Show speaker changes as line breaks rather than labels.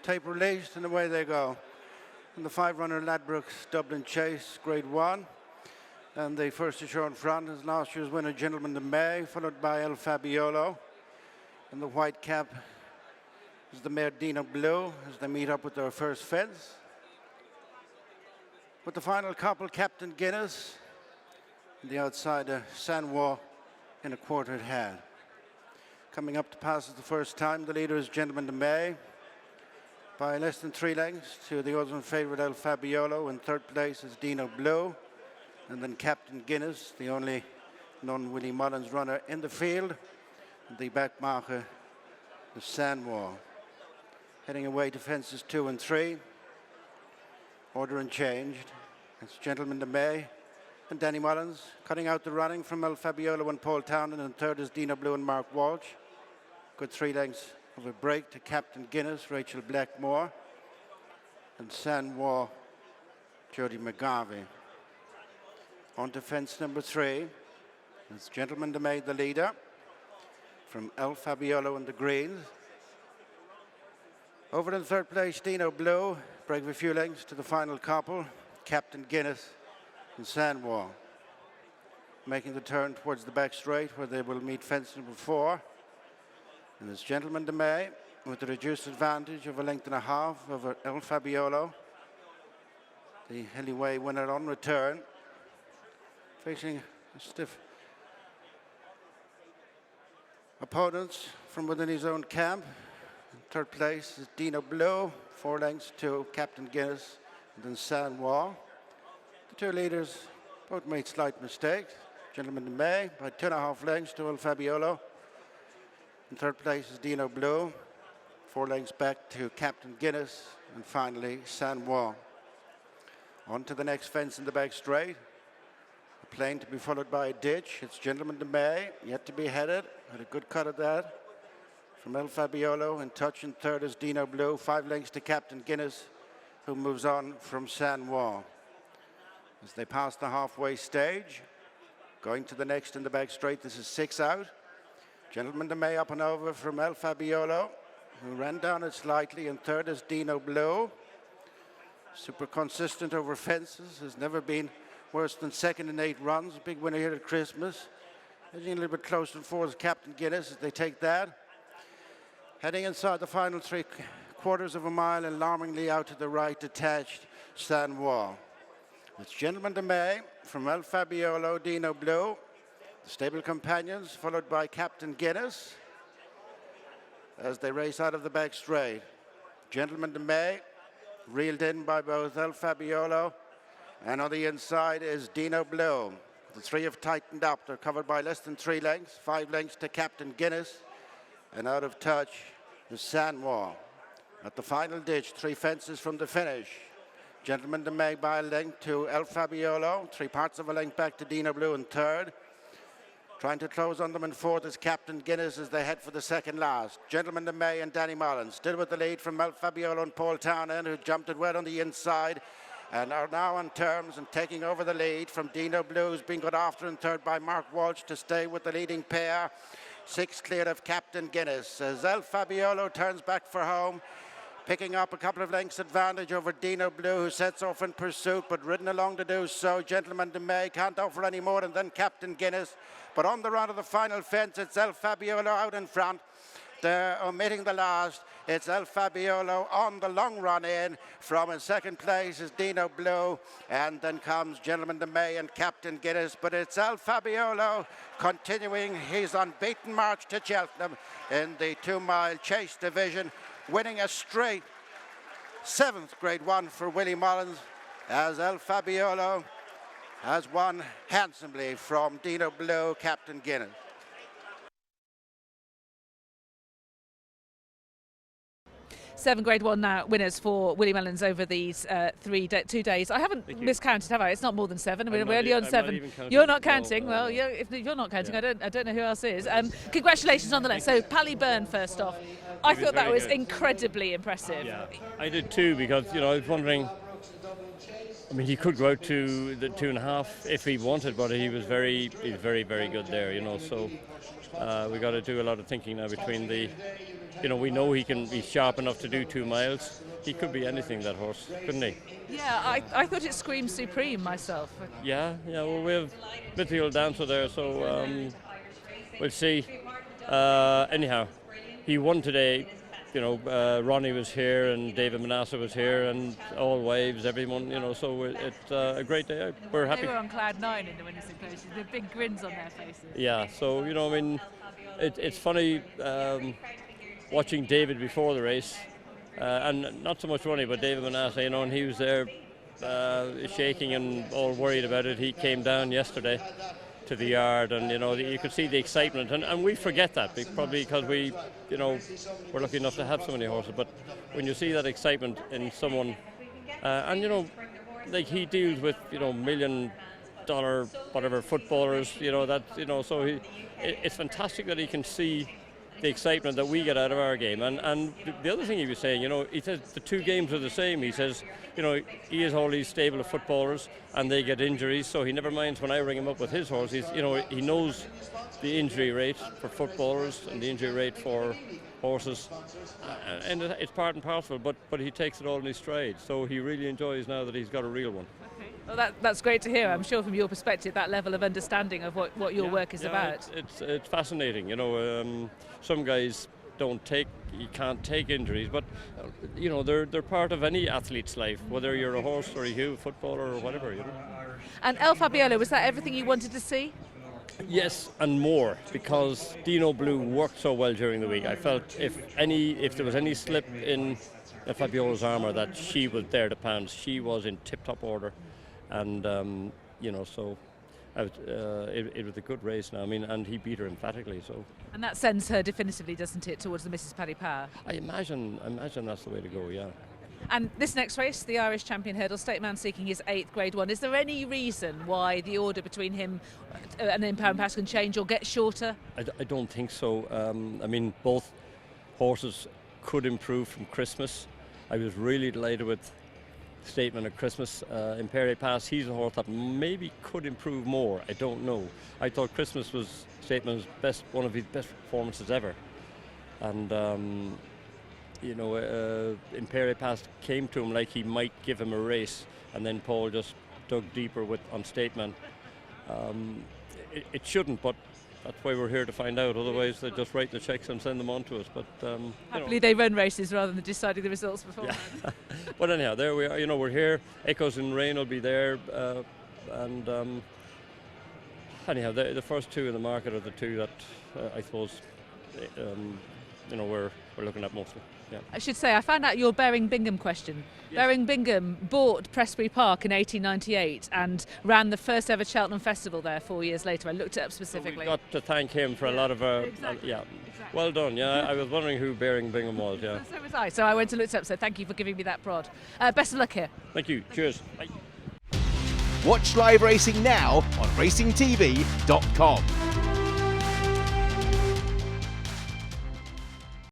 tape released, and away they go. And the 5-runner Ladbrokes Dublin Chase, Grade 1. And the first to show in front is last year's winner, Gentleman De Mee, followed by El Fabiolo. And the white cap is the mare Dinoblue as they meet up with their first fence. With the final couple, Captain Guinness, and the outsider Sanwa in a quartered hand. Coming up to pass it the first time, the leader is Gentleman De Mee by less than 3 lengths to the odds-on favourite El Fabiolo. In third place is Dinoblue, and then Captain Guinness, the only non-Willie Mullins runner in the field. And the back marker is Sanwa. Heading away to fences 2 and 3. Order unchanged. It's Gentleman De Mee and Danny Mullins. Cutting out the running from El Fabiolo and Paul Townend, and third is Dinoblue and Mark Walsh. Good 3 lengths of a break to Captain Guinness, Rachel Blackmore, and Sanwa, Jody McGarvey. On to fence number 3. It's Gentleman De Mee, the leader, from El Fabiolo and the greens. Over in third place, Dinoblue, break of a few lengths to the final couple, Captain Guinness and Sanwa. Making the turn towards the back straight where they will meet fence number 4. And it's Gentleman De Mee with the reduced advantage of 1.5 lengths over El Fabiolo. The Hilly Way winner on return, facing a stiff opponents from within his own camp. In third place is Dinoblue, 4 lengths to Captain Guinness and then Sanwa. The 2 leaders both made slight mistakes. Gentleman De Mee by 2.5 lengths to El Fabiolo. In third place is Dinoblue, 4 lengths back to Captain Guinness, and finally Sanwa. On to the next fence in the back straight. A plane to be followed by a ditch. It's Gentleman De Mee, yet to be headed. Had a good cut of that from El Fabiolo. In touch in third is Dinoblue, 5 lengths to Captain Guinness, who moves on from Sanwa. As they pass the halfway stage, going to the next in the back straight, this is 6 out. Gentleman De Mee up and over from El Fabiolo, who ran down it slightly. In third is Dinoblue. Super consistent over fences, has never been worse than second in 8 runs. A big winner here at Christmas. Edging a little bit closer to fourth is Captain Guinness as they take that. Heading inside the final 3/4 of a mile, alarmingly out to the right, detached Sanwa. It's Gentleman De Mee from El Fabiolo, Dinoblue. The stable companions, followed by Captain Guinness as they race out of the back straight. Gentleman De Mee, reeled in by both El Fabiolo, and on the inside is Dinoblue. The 3 have tightened up. They're covered by less than 3 lengths, 5 lengths to Captain Guinness, and out of touch is Sanwa. At the final ditch, 3 fences from the finish. Gentleman De Mee by a length to El Fabiolo, 3/4 of a length back to Dinoblue in third. Trying to close on them in fourth is Captain Guinness as they head for the second last. Gentleman De Mee and Danny Mullins still with the lead from El Fabiolo and Paul Townend, who jumped it well on the inside and are now on terms and taking over the lead from Dinoblue, who's been got after in third by Mark Walsh to stay with the leading pair. 6 clear of Captain Guinness as El Fabiolo turns back for home, picking up a couple of lengths advantage over Dinoblue, who sets off in pursuit, but ridden along to do so. Gentleman De Mee can't offer any more, and then Captain Guinness. But on the run of the final fence, it's El Fabiolo out in front. They're omitting the last. It's El Fabiolo on the long run in. From in second place is Dinoblue, and then comes Gentleman De Mee and Captain Guinness. But it's El Fabiolo continuing his unbeaten march to Cheltenham in the 2-mile chase division, winning a straight 7th Grade 1 for Willie Mullins, as El Fabiolo has won handsomely from Dinoblue, Captain Guinness.
Seven Grade 1 now winners for Willie Mullins over these 2 days. I haven't miscounted, have I? It's not more than 7. We're only on 7. You're not counting. No, well, if you're not counting, yeah. I don't know who else is. Congratulations nonetheless. So Pally Byrne first off. I thought that was incredibly impressive.
Yeah, I did too, because I was wondering. I mean, he could go out to the 2.5 if he wanted, but he was very good there. So We got to do a lot of thinking now between the, we know he can be sharp enough to do 2 miles. He could be anything, that horse, couldn't he?
Yeah, I thought it screamed supreme myself.
Yeah, well, we have midfield dancer there, so we'll see. Anyhow, he won today. Ronnie was here and David Manasseh was here and all waves, everyone, so it's a great day out. We're happy.
They were on cloud 9 in the winners' enclosure, the big grins on their faces.
Yeah, so, it's funny watching David before the race, and not so much Ronnie, but David Manasseh, and he was there shaking and all worried about it. He came down yesterday to the yard, and you could see the excitement, and we forget that probably because we're lucky enough to have so many horses. But when you see that excitement in someone, and like he deals with $1 million whatever footballers, so it's fantastic that he can see the excitement that we get out of our game. And the other thing he was saying, he says the 2 games are the same. He says, he has all these stable of footballers and they get injuries, so he never minds when I ring him up with his horse. He knows the injury rate for footballers and the injury rate for horses, and it's part and parcel, but he takes it all in his stride. So he really enjoys now that he's got a real one.
Well, that's great to hear. I'm sure from your perspective, that level of understanding of what your work is about.
It's fascinating. Some guys you can't take injuries, but they're part of any athlete's life, whether you're a horse or a footballer or whatever.
And El Fabiolo, was that everything you wanted to see?
Yes, and more, because Dinoblue worked so well during the week. I felt if there was any slip in Fabiolo's armour, that she was there to pound. She was in tip-top order. And so it was a good race now. And he beat her emphatically. So. And
that sends her definitively, doesn't it, towards the Mrs. Paddy Power?
I imagine that's the way to go. Yeah.
And this next race, the Irish champion hurdle, State Man seeking his 8th Grade 1. Is there any reason why the order between him and Impound Pass can change or get shorter?
I don't think so. Both horses could improve from Christmas. I was really delighted with Statement at Christmas. Imperial Pass, he's a horse that maybe could improve more. I don't know. I thought Christmas was Stateman's one of his best performances ever, and Imperial Pass came to him like he might give him a race, and then Paul just dug deeper on Statement. It shouldn't, but that's why we're here to find out. Otherwise, they just write the checks and send them on to us. But
happily, they run races rather than deciding the results beforehand.
Yeah. But anyhow, there we are. We're here. Echoes in Rain will be there, and anyhow, the first 2 in the market are the 2 that I suppose we're looking at mostly. Yeah.
I should say, I found out your Baring Bingham question. Yes. Baring Bingham bought Prestbury Park in 1898 and ran the first ever Cheltenham Festival there 4 years later. I looked it up specifically.
So we got to thank him for a lot of
exactly.
Well done. Yeah, I was wondering who Baring Bingham was. Yeah.
So was I. So I went to look it up. So thank you for giving me that prod. Best of luck here.
Thank you. Cheers. Bye.
Watch live racing now on racingtv.com.